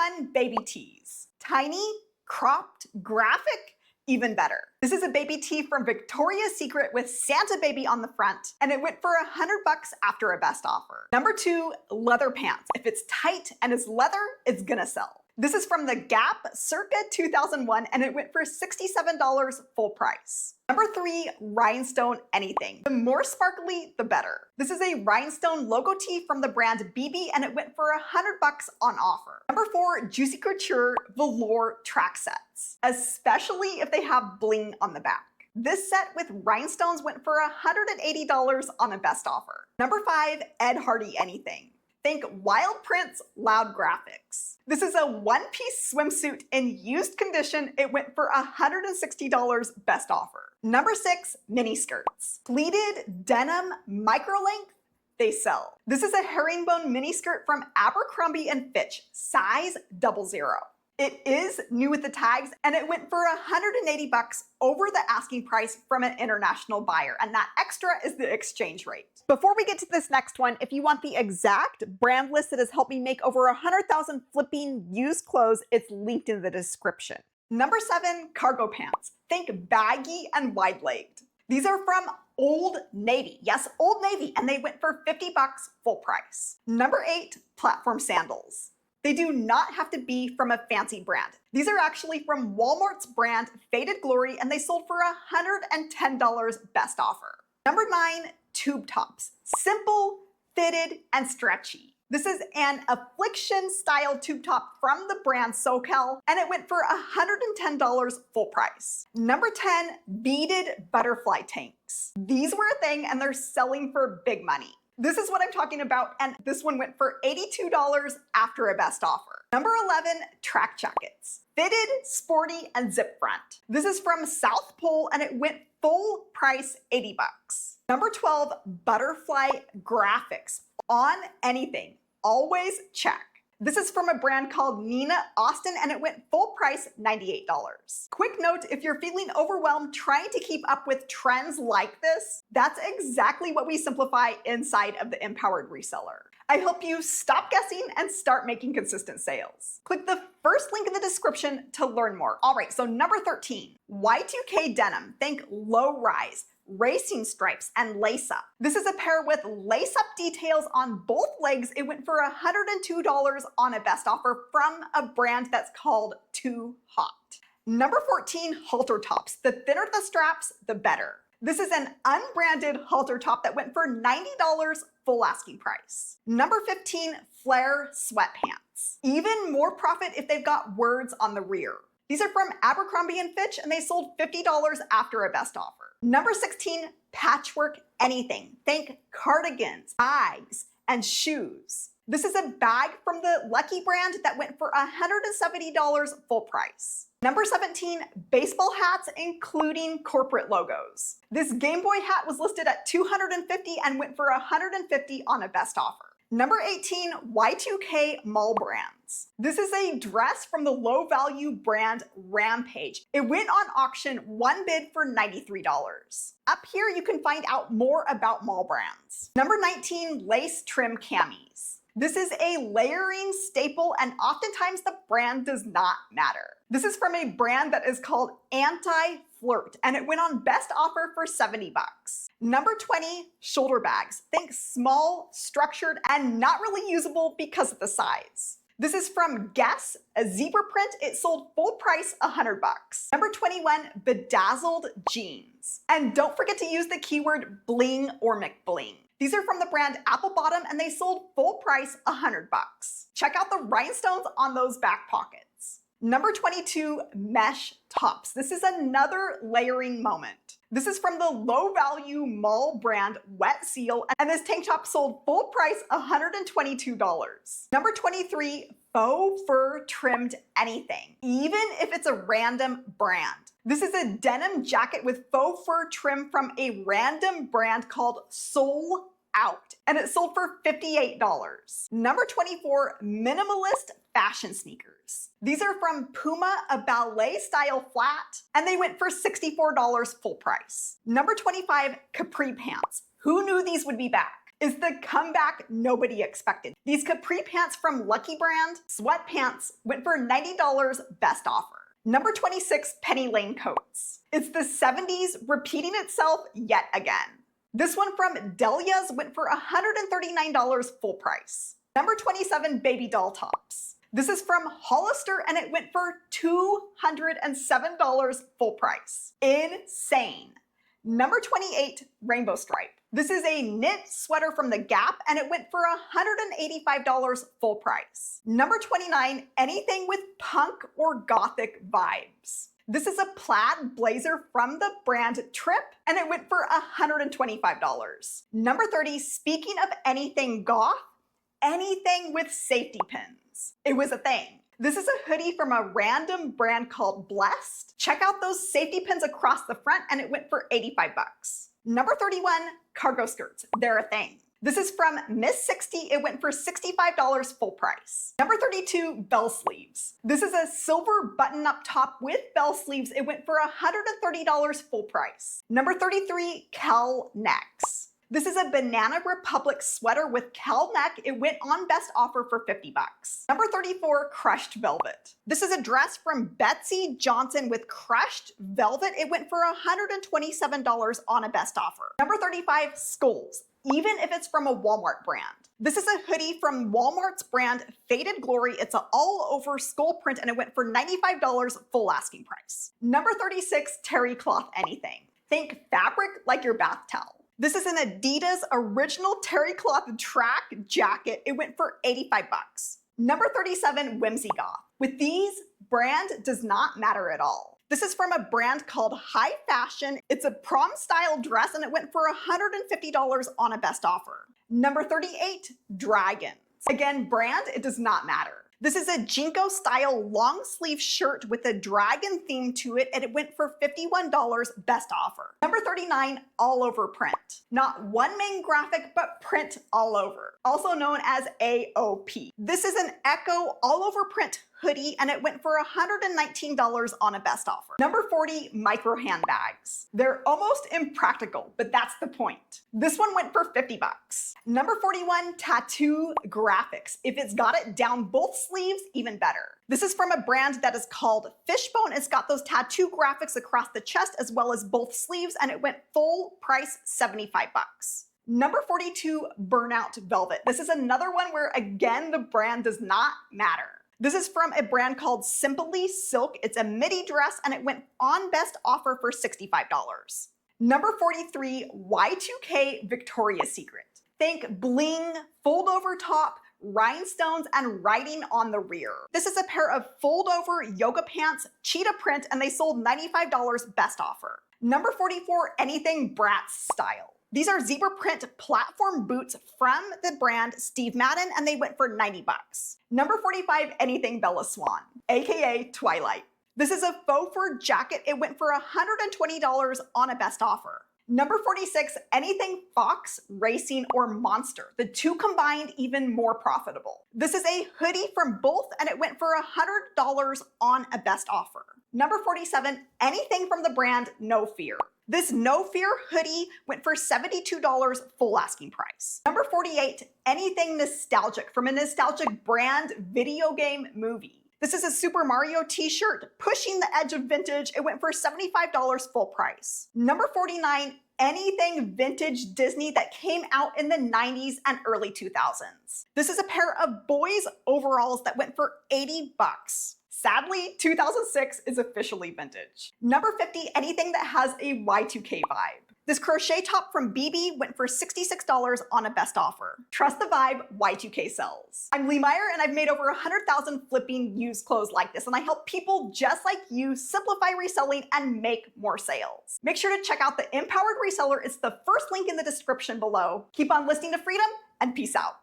1, baby tees. Tiny, cropped, graphic, even better. This is a baby tee from Victoria's Secret with Santa Baby on the front, and it went for $100 after a best offer. Number 2, leather pants. If it's tight and it's leather, it's gonna sell. This is from the Gap circa 2001, and it went for $67 full price. Number 3, rhinestone anything. The more sparkly, the better. This is a rhinestone logo tee from the brand BB, and it went for $100 on offer. Number 4, Juicy Couture velour track sets, especially if they have bling on the back. This set with rhinestones went for $180 on a best offer. Number 5, Ed Hardy anything. Think wild prints, loud graphics. This is a one-piece swimsuit in used condition. It went for $160 best offer. Number 6, mini skirts. Pleated denim micro length, they sell. This is a herringbone mini skirt from Abercrombie & Fitch, size 00. It is new with the tags, and it went for $180 over the asking price from an international buyer, and that extra is the exchange rate. Before we get to this next one, if you want the exact brand list that has helped me make over 100,000 flipping used clothes, it's linked in the description. Number 7, cargo pants. Think baggy and wide-legged. These are from Old Navy. Yes, Old Navy, and they went for $50 full price. Number 8, platform sandals. They do not have to be from a fancy brand. These are actually from Walmart's brand Faded Glory, and they sold for $110 best offer. Number 9, tube tops. Simple, fitted, and stretchy. This is an affliction style tube top from the brand SoCal, and it went for $110 full price. Number 10, beaded butterfly tanks. These were a thing, and they're selling for big money. This is what I'm talking about, and this one went for $82 after a best offer. Number 11, track jackets. Fitted, sporty, and zip front. This is from South Pole, and it went full price $80. Number 12, butterfly graphics on anything. Always check. This is from a brand called Nina Austin, and it went full price $98. Quick note, if you're feeling overwhelmed trying to keep up with trends like this, that's exactly what we simplify inside of the Empowered Reseller. I hope you stop guessing and start making consistent sales. Click the first link in the description to learn more. All right, so number 13, Y2K Denim. Think low rise, racing stripes, and lace up. This is a pair with lace up details on both legs. It went for $102 on a best offer from a brand that's called Too Hot. Number 14, halter tops. The thinner the straps, the better. This is an unbranded halter top that went for $90 full asking price. Number 15, flare sweatpants. Even more profit if they've got words on the rear. These are from Abercrombie & Fitch, and they sold $50 after a best offer. Number 16, patchwork anything. Think cardigans, bags, and shoes. This is a bag from the Lucky brand that went for $170 full price. Number 17, baseball hats, including corporate logos. This Game Boy hat was listed at $250 and went for $150 on a best offer. Number 18, Y2K mall brands. This is a dress from the low-value brand Rampage. It went on auction, one bid for $93. Up here, you can find out more about mall brands. Number 19, lace trim Camis. This is a layering staple, and oftentimes the brand does not matter. This is from a brand that is called Anti-Flirt, and it went on best offer for $70. Number 20, shoulder bags. Think small, structured, and not really usable because of the size. This is from Guess, a zebra print. It sold full price $100. Number 21, Bedazzled Jeans. And don't forget to use the keyword bling or McBling. These are from the brand Apple Bottom, and they sold full price $100. Check out the rhinestones on those back pockets. Number 22, mesh tops. This is another layering moment. This is from the low-value mall brand Wet Seal, and this tank top sold full price $122. Number 23, faux fur trimmed anything, even if it's a random brand. This is a denim jacket with faux fur trim from a random brand called Soul Out, and it sold for $58. Number 24, minimalist fashion sneakers. These are from Puma, a ballet style flat, and they went for $64 full price. Number 25, Capri Pants. Who knew these would be back? is the comeback nobody expected. These Capri Pants from Lucky Brand, sweatpants, went for $90 best offer. Number 26, Penny Lane coats. It's the 70s repeating itself yet again. This one from Delia's went for $139 full price. Number 27, Baby Doll Tops. This is from Hollister and it went for $207 full price. Insane. Number 28, Rainbow Stripe. This is a knit sweater from The Gap and it went for $185 full price. Number 29, anything with punk or gothic vibes. This is a plaid blazer from the brand Trip and it went for $125. Number 30, speaking of anything goth, anything with safety pins. It was a thing. This is a hoodie from a random brand called Blessed. Check out those safety pins across the front and it went for 85 bucks. Number 31, cargo skirts. They're a thing. This is from Miss 60. It went for $65 full price. Number 32, bell sleeves. This is a silver button-up top with bell sleeves. It went for $130 full price. Number 33, cowl necks. This is a Banana Republic sweater with cowl neck. It went on best offer for 50 bucks. Number 34, crushed velvet. This is a dress from Betsy Johnson with crushed velvet. It went for $127 on a best offer. Number 35, skulls, even if it's from a Walmart brand. This is a hoodie from Walmart's brand Faded Glory. It's an all over skull print and it went for $95 full asking price. Number 36, terry cloth anything. Think fabric like your bath towel. This is an Adidas original terry cloth track jacket. It went for 85 bucks. Number 37, Whimsy Goth. With these, brand does not matter at all. This is from a brand called High Fashion. It's a prom style dress and it went for $150 on a best offer. Number 38, Dragons. Again, brand, it does not matter. This is a Jinko style long sleeve shirt with a dragon theme to it and it went for $51 best offer. Number 39, all over print. Not one main graphic, but print all over. Also known as AOP. This is an Echo all over print hoodie and it went for $119 on a best offer. Number 40, micro handbags. They're almost impractical, but that's the point. This one went for 50 bucks. Number 41, tattoo graphics. If it's got it down both sleeves, even better. This is from a brand that is called Fishbone. It's got those tattoo graphics across the chest as well as both sleeves and it went full price 75 bucks. Number 42, Burnout Velvet. This is another one where again, the brand does not matter. This is from a brand called Simply Silk. It's a midi dress and it went on best offer for $65. Number 43, Y2K Victoria's Secret. Think bling, fold over top, rhinestones, and writing on the rear. This is a pair of fold over yoga pants, cheetah print, and they sold $95 best offer. Number 44, anything Bratz style. These are zebra print platform boots from the brand Steve Madden and they went for 90 bucks. Number 45, anything Bella Swan, aka Twilight. This is a faux fur jacket. It went for $120 on a best offer. Number 46, anything Fox, Racing, or Monster. The two combined, even more profitable. This is a hoodie from both and it went for $100 on a best offer. Number 47, anything from the brand No Fear. This No Fear hoodie went for $72 full asking price. Number 48, anything nostalgic from a nostalgic brand video game movie. This is a Super Mario t-shirt pushing the edge of vintage. It went for $75 full price. Number 49, anything vintage Disney that came out in the 90s and early 2000s. This is a pair of boys overalls that went for 80 bucks. Sadly, 2006 is officially vintage. Number 50, anything that has a Y2K vibe. This crochet top from BB went for $66 on a best offer. Trust the vibe, Y2K sells. I'm LeeMeier and I've made over 100,000 flipping used clothes like this and I help people just like you simplify reselling and make more sales. Make sure to check out the Empowered Reseller. It's the first link in the description below. Keep on listing to freedom and peace out.